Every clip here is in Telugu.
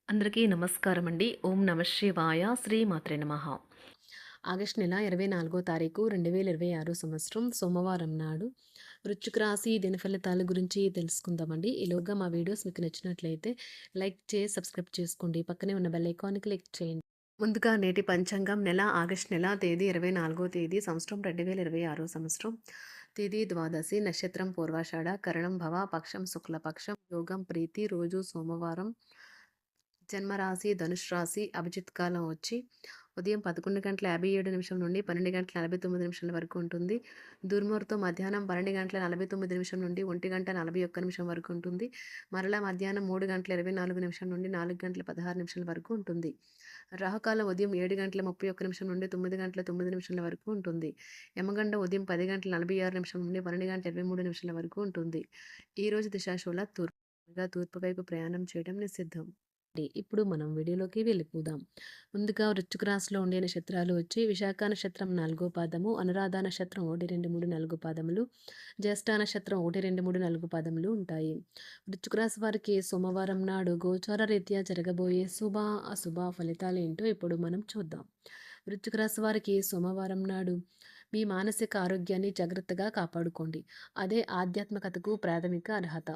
అందరికీ నమస్కారం అండి. ఓం నమ శివాయ. శ్రీమాత్రే నమః. ఆగస్టు నెల 24 తారీఖు 2026 సంవత్సరం సోమవారం నాడు వృశ్చిక రాశి దిన ఫలితాల గురించి తెలుసుకుందామండి. ఈలోగా మా వీడియోస్ మీకు నచ్చినట్లయితే లైక్ చేసి సబ్స్క్రైబ్ చేసుకోండి. పక్కనే ఉన్న బెల్ ఐకాన్ క్లిక్ చేయండి. ముందుగా నేటి పంచాంగం నెల ఆగస్టు నెల తేదీ 24వ తేదీ సంవత్సరం 2026 సంవత్సరం తేదీ ద్వాదశి నక్షత్రం పూర్వాషాఢ కరణం భవ పక్షం శుక్లపక్షం యోగం ప్రీతి రోజు సోమవారం జన్మరాశి ధనుష్ రాశి అభిజిత్ కాలం వచ్చి ఉదయం 11:57 నుండి 12:49 వరకు ఉంటుంది. దుర్ముహూర్తం మధ్యాహ్నం 12:49 నుండి 1:41 వరకు ఉంటుంది. మరలా మధ్యాహ్నం 3:24 నుండి 4:16 వరకు ఉంటుంది. రాహుకాలం ఉదయం 7:31 నుండి 9:09 వరకు ఉంటుంది. యమగండ ఉదయం 10:46 నుండి 12:23 వరకు ఉంటుంది. ఈరోజు దిశాశూల తూర్పు వైపు ప్రయాణం చేయడం నిషిద్ధం. ఇప్పుడు మనం వీడియోలోకి వెళ్ళిపోదాం. ముందుగా వృశ్చిక రాశిలో ఉండే నక్షత్రాలు వచ్చి విశాఖ నక్షత్రం 4వ పాదము, అనురాధ నక్షత్రం 1, 2, 3, 4 పాదములు, జ్యేష్ఠ నక్షత్రం 1, 2, 3, 4 పాదములు ఉంటాయి. వృశ్చిక రాశి వారికి సోమవారం నాడు గోచార రీత్యా జరగబోయే శుభ అశుభ ఫలితాలు ఏంటో ఇప్పుడు మనం చూద్దాం. వృశ్చిక రాశి వారికి సోమవారం నాడు మీ మానసిక ఆరోగ్యాన్ని జాగ్రత్తగా కాపాడుకోండి. అదే ఆధ్యాత్మికతకు ప్రాథమిక అర్హత.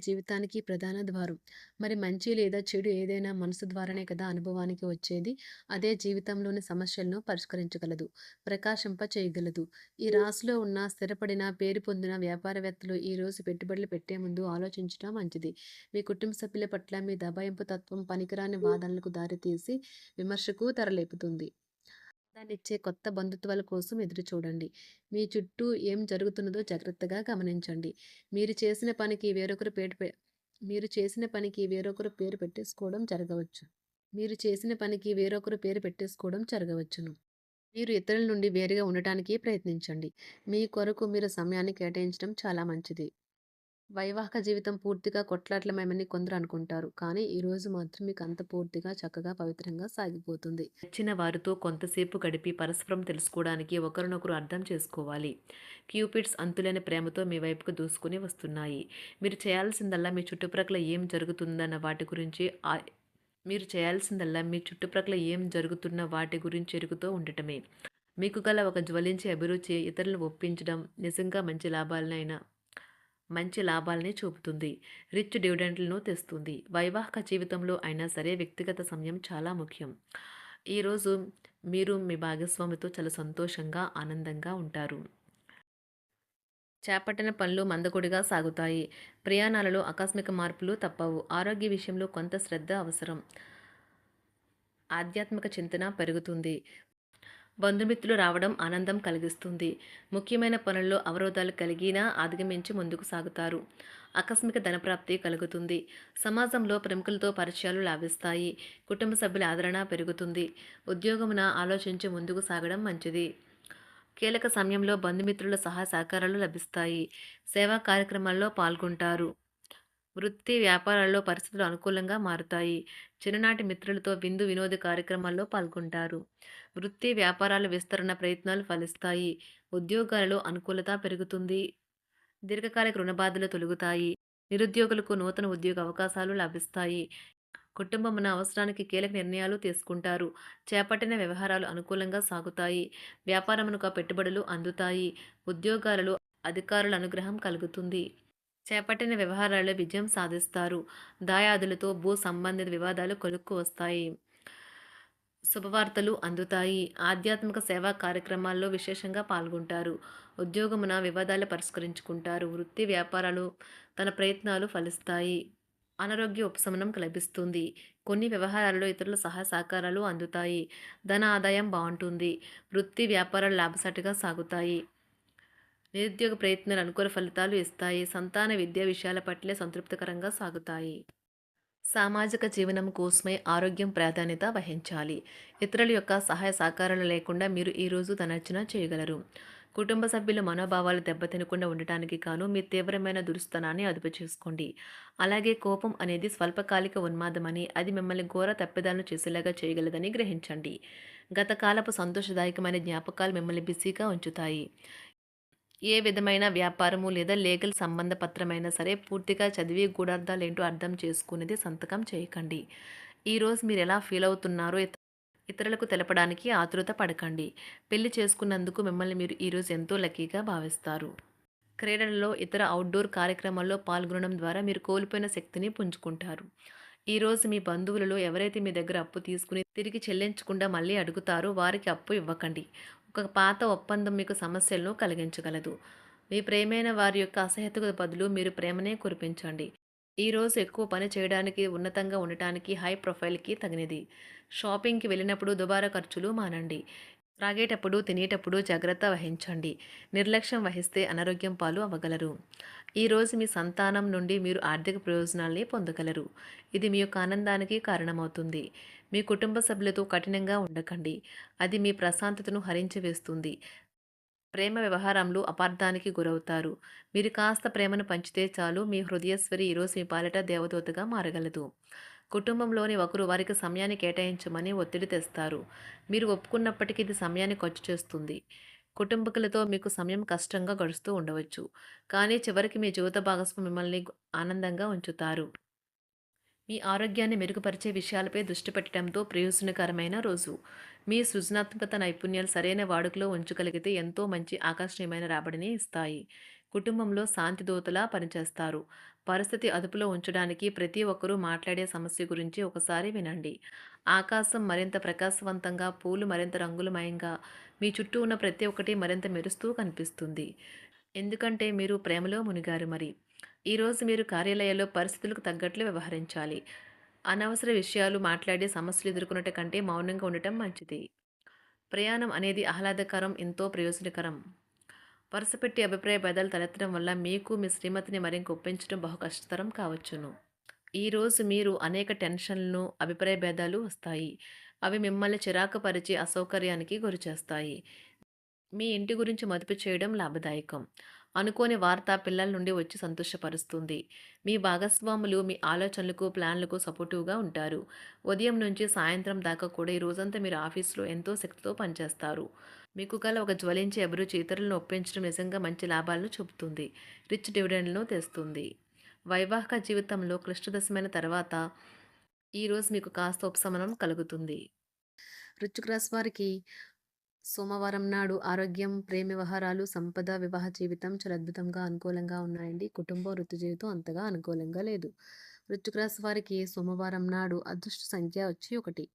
జీవితానికి ప్రధాన ద్వారం. మరి మంచి లేదా చెడు ఏదైనా మనసు ద్వారానే కదా అనుభవానికి వచ్చేది. అదే జీవితంలోని సమస్యలను పరిష్కరించగలదు, ప్రకాశింప చేయగలదు. ఈ రాశిలో ఉన్న స్థిరపడిన పేరు పొందిన వ్యాపారవేత్తలు ఈరోజు పెట్టుబడులు పెట్టే ముందు ఆలోచించడం మంచిది. మీ కుటుంబ సభ్యుల పట్ల మీ దబాయింపు తత్వం పనికిరాని వాదనలకు దారితీసి విమర్శకు తెరలేపుతుంది. దాన్నిచ్చే కొత్త బంధుత్వాల కోసం ఎదురు చూడండి. మీ చుట్టూ ఏం జరుగుతున్నదో జాగ్రత్తగా గమనించండి. మీరు చేసిన పనికి వేరొకరు పేరు పెట్టేసుకోవడం జరగవచ్చు. మీరు ఇతరుల నుండి వేరుగా ఉండటానికి ప్రయత్నించండి. మీ కొరకు మీరు సమయాన్ని కేటాయించడం చాలా మంచిది. వైవాహిక జీవితం పూర్తిగా కొట్లాటలమయమని కొందరు అనుకుంటారు. కానీ ఈరోజు మాత్రం మీకు అంత పూర్తిగా చక్కగా పవిత్రంగా సాగిపోతుంది. నచ్చిన వారితో కొంతసేపు గడిపి పరస్పరం తెలుసుకోవడానికి ఒకరినొకరు అర్థం చేసుకోవాలి. క్యూపిడ్స్ అంతులేని ప్రేమతో మీ వైపుకు దూసుకుని వస్తున్నాయి. మీరు చేయాల్సిందల్లా మీ చుట్టుప్రక్కల ఏం జరుగుతున్న వాటి గురించి ఎరుగుతూ ఉండటమే. మీకు గల ఒక జ్వలించే అభిరుచి ఇతరులను ఒప్పించడం నిజంగా మంచి లాభాలని చూపుతుంది. రిచ్ డివిడెండ్లను తెస్తుంది. వైవాహిక జీవితంలో అయినా సరే వ్యక్తిగత సమయం చాలా ముఖ్యం. ఈరోజు మీరు మీ భాగస్వామితో చాలా సంతోషంగా ఆనందంగా ఉంటారు. చేపట్టిన పనులు మందకొడిగా సాగుతాయి. ప్రయాణాలలో ఆకస్మిక మార్పులు తప్పవు. ఆరోగ్య విషయంలో కొంత శ్రద్ధ అవసరం. ఆధ్యాత్మిక చింతన పెరుగుతుంది. బంధుమిత్రులు రావడం ఆనందం కలిగిస్తుంది. ముఖ్యమైన పనుల్లో అవరోధాలు కలిగినా అధిగమించి ముందుకు సాగుతారు. ఆకస్మిక ధనప్రాప్తి కలుగుతుంది. సమాజంలో ప్రముఖులతో పరిచయాలు లాభిస్తాయి. కుటుంబ సభ్యుల ఆదరణ పెరుగుతుంది. ఉద్యోగమున ఆలోచించి ముందుకు సాగడం మంచిది. కీలక సమయంలో బంధుమిత్రుల సహాయ సహకారాలు లభిస్తాయి. సేవా కార్యక్రమాల్లో పాల్గొంటారు. వృత్తి వ్యాపారాల్లో పరిస్థితులు అనుకూలంగా మారుతాయి. చిన్ననాటి మిత్రులతో విందు వినోద కార్యక్రమాల్లో పాల్గొంటారు. వృత్తి వ్యాపారాల విస్తరణ ప్రయత్నాలు ఫలిస్తాయి. ఉద్యోగాలలో అనుకూలత పెరుగుతుంది. దీర్ఘకాలిక రుణబాధలు తొలగుతాయి. నిరుద్యోగులకు నూతన ఉద్యోగ అవకాశాలు లభిస్తాయి. కుటుంబమున అవసరానికి కీలక నిర్ణయాలు తీసుకుంటారు. చేపట్టిన వ్యవహారాలు అనుకూలంగా సాగుతాయి. వ్యాపారమునకు పెట్టుబడులు అందుతాయి. ఉద్యోగాలలో అధికారుల అనుగ్రహం కలుగుతుంది. చేపట్టిన వ్యవహారాల్లో విజయం సాధిస్తారు. దాయాదులతో భూ సంబంధిత వివాదాలు కొలుక్కు వస్తాయి. శుభవార్తలు అందుతాయి. ఆధ్యాత్మిక సేవా కార్యక్రమాల్లో విశేషంగా పాల్గొంటారు. ఉద్యోగమున వివాదాలు పరిష్కరించుకుంటారు. వృత్తి వ్యాపారాలు తన ప్రయత్నాలు ఫలిస్తాయి. అనారోగ్య ఉపశమనం లభిస్తుంది. కొన్ని వ్యవహారాల్లో ఇతరుల సహాయ సహకారాలు అందుతాయి. ధన ఆదాయం బాగుంటుంది. వృత్తి వ్యాపారాలు లాభసాటిగా సాగుతాయి. నిరుద్యోగ ప్రయత్నాలు అనుకూల ఫలితాలు ఇస్తాయి. సంతాన విద్యా విషయాల పట్లే సంతృప్తికరంగా సాగుతాయి. సామాజిక జీవనం కోసమై ఆరోగ్యం ప్రాధాన్యత వహించాలి. ఇతరుల యొక్క సహాయ సహకారాలు లేకుండా మీరు ఈరోజు ధనార్జన చేయగలరు. కుటుంబ సభ్యుల మనోభావాలు దెబ్బతినకుండా ఉండటానికి గాను మీ తీవ్రమైన దురుస్తనాన్ని అదుపు చేసుకోండి. అలాగే కోపం అనేది స్వల్పకాలిక ఉన్మాదమని, అది మిమ్మల్ని ఘోర తప్పిదాలను చేసేలాగా చేయగలదని గ్రహించండి. గతకాలపు సంతోషదాయకమైన జ్ఞాపకాలు మిమ్మల్ని బిజీగా ఉంచుతాయి. ఏ విధమైన వ్యాపారము లేదా లీగల్ సంబంధ పత్రమైనా సరే పూర్తిగా చదివి గూఢార్థాలేంటో అర్థం చేసుకునేది సంతకం చేయకండి. ఈరోజు మీరెలా ఫీల్ అవుతున్నారో ఇతరులకు తెలపడానికి ఆతురత పడకండి. పెళ్లి చేసుకున్నందుకు మిమ్మల్ని మీరు ఈరోజు ఎంతో లక్కీగా భావిస్తారు. క్రీడలలో ఇతర అవుట్‌డోర్ కార్యక్రమాల్లో పాల్గొనడం ద్వారా మీరు కోల్పోయిన శక్తిని పుంజుకుంటారు. ఈరోజు మీ బంధువులలో ఎవరైతే మీ దగ్గర అప్పు తీసుకుని తిరిగి చెల్లించకుండా మళ్ళీ అడుగుతారో వారికి అప్పు ఇవ్వకండి. ఒక పాత ఒప్పందం మీకు సమస్యలను కలిగించగలదు. మీ ప్రియమైన వారి యొక్క అసహ్యతకు బదులు మీరు ప్రేమనే కురిపించండి. ఈరోజు ఎక్కువ పని చేయడానికి, ఉన్నతంగా ఉండటానికి, హై ప్రొఫైల్‌కి తగినది. షాపింగ్‌కి వెళ్ళినప్పుడు దుబారా ఖర్చులు మానండి. త్రాగేటప్పుడు, తినేటప్పుడు జాగ్రత్త వహించండి. నిర్లక్ష్యం వహిస్తే అనారోగ్యం పాలు అవ్వగలరు. ఈరోజు మీ సంతానం నుండి మీరు ఆర్థిక ప్రయోజనాల్ని పొందగలరు. ఇది మీ యొక్క ఆనందానికి కారణమవుతుంది. మీ కుటుంబ సభ్యులతో కఠినంగా ఉండకండి. అది మీ ప్రశాంతతను హరించి వేస్తుంది. ప్రేమ వ్యవహారంలో అపార్థానికి గురవుతారు. మీరు కాస్త ప్రేమను పంచితే చాలు మీ హృదయేశ్వరి ఈరోజు మీ పాలిట దేవదూతగా మారగలదు. కుటుంబంలోని ఒకరు వారికి సమయాన్ని కేటాయించమని ఒత్తిడి తెస్తారు. మీరు ఒప్పుకున్నప్పటికీ ఇది సమయాన్ని ఖర్చు చేస్తుంది. కుటుంబకులతో మీకు సమయం కష్టంగా గడుస్తూ ఉండవచ్చు. కానీ చివరికి మీ జీవిత భాగస్వామి మిమ్మల్ని ఆనందంగా ఉంచుతారు. మీ ఆరోగ్యాన్ని మెరుగుపరిచే విషయాలపై దృష్టి పెట్టడంతో ప్రయోజనకరమైన రోజు. మీ సృజనాత్మకత నైపుణ్యాలు సరైన వాడుకలో ఉంచగలిగితే ఎంతో మంచి ఆకర్షణీయమైన రాబడిని ఇస్తాయి. కుటుంబంలో శాంతి దూతలా పనిచేస్తారు. పరిస్థితి అదుపులో ఉంచడానికి ప్రతి ఒక్కరూ మాట్లాడే సమస్య గురించి ఒకసారి వినండి. ఆకాశం మరింత ప్రకాశవంతంగా, పూలు మరింత రంగులమయంగా, మీ చుట్టూ ఉన్న ప్రతి ఒక్కటి మరింత మెరుస్తూ కనిపిస్తుంది. ఎందుకంటే మీరు ప్రేమలో మునిగారు మరి. ఈరోజు మీరు కార్యాలయాల్లో పరిస్థితులకు తగ్గట్లు వ్యవహరించాలి. అనవసర విషయాలు మాట్లాడి సమస్యలు ఎదుర్కొనట కంటే మౌనంగా ఉండటం మంచిది. ప్రయాణం అనేది ఆహ్లాదకరం, ఎంతో ప్రయోజనకరం. వరుసపెట్టి అభిప్రాయ భేదాలు తలెత్తడం వల్ల మీకు మీ శ్రీమతిని మరింక ఒప్పించడం బహు కష్టతరం కావచ్చును. ఈరోజు మీరు అనేక టెన్షన్లను, అభిప్రాయ భేదాలు వస్తాయి. అవి మిమ్మల్ని చిరాకు పరిచి అసౌకర్యానికి గురిచేస్తాయి. మీ ఇంటి గురించి మదుపు చేయడం లాభదాయకం. అనుకోని వార్త పిల్లల నుండి వచ్చి సంతోషపరుస్తుంది. మీ భాగస్వాములు మీ ఆలోచనలకు, ప్లాన్లకు సపోర్టివ్‌గా ఉంటారు. ఉదయం నుంచి సాయంత్రం దాకా కూడా ఈ రోజంతా మీరు ఆఫీస్‌లో ఎంతో శక్తితో పనిచేస్తారు. మీకు గల ఒక జ్వలించే అభిరుచి ఇతరులను ఒప్పించడం నిజంగా మంచి లాభాలను చూపుతుంది. రిచ్ డివిడెండ్‌లను తెస్తుంది. వైవాహిక జీవితంలో క్లిష్టదశమైన తర్వాత ఈరోజు మీకు కాస్త ఉపశమనం కలుగుతుంది. వృశ్చిక రాశి వారికి సోమవారం నాడు ఆరోగ్యం, ప్రేమ వ్యవహారాలు, సంపద, వివాహ జీవితం చాలా అద్భుతంగా అనుకూలంగా ఉన్నాయండి. కుటుంబం, వృత్తి జీవితం అంతగా అనుకూలంగా లేదు. వృశ్చిక రాశి వారికి సోమవారం నాడు అదృష్ట సంఖ్య వచ్చి 1.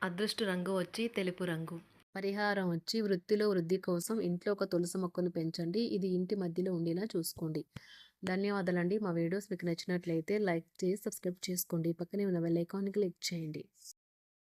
అదృష్ట రంగు వచ్చి తెలుపు రంగు. పరిహారం వచ్చి వృత్తిలో వృద్ధి కోసం ఇంట్లో ఒక తులసి మొక్కను పెంచండి. ఇది ఇంటి మధ్యలో ఉండేలా చూసుకోండి. ధన్యవాదాలండి. మా వీడియోస్ మీకు నచ్చినట్లయితే లైక్ చేసి సబ్స్క్రైబ్ చేసుకోండి. పక్కనే ఉన్న బెల్ ఐకాన్ని క్లిక్ చేయండి.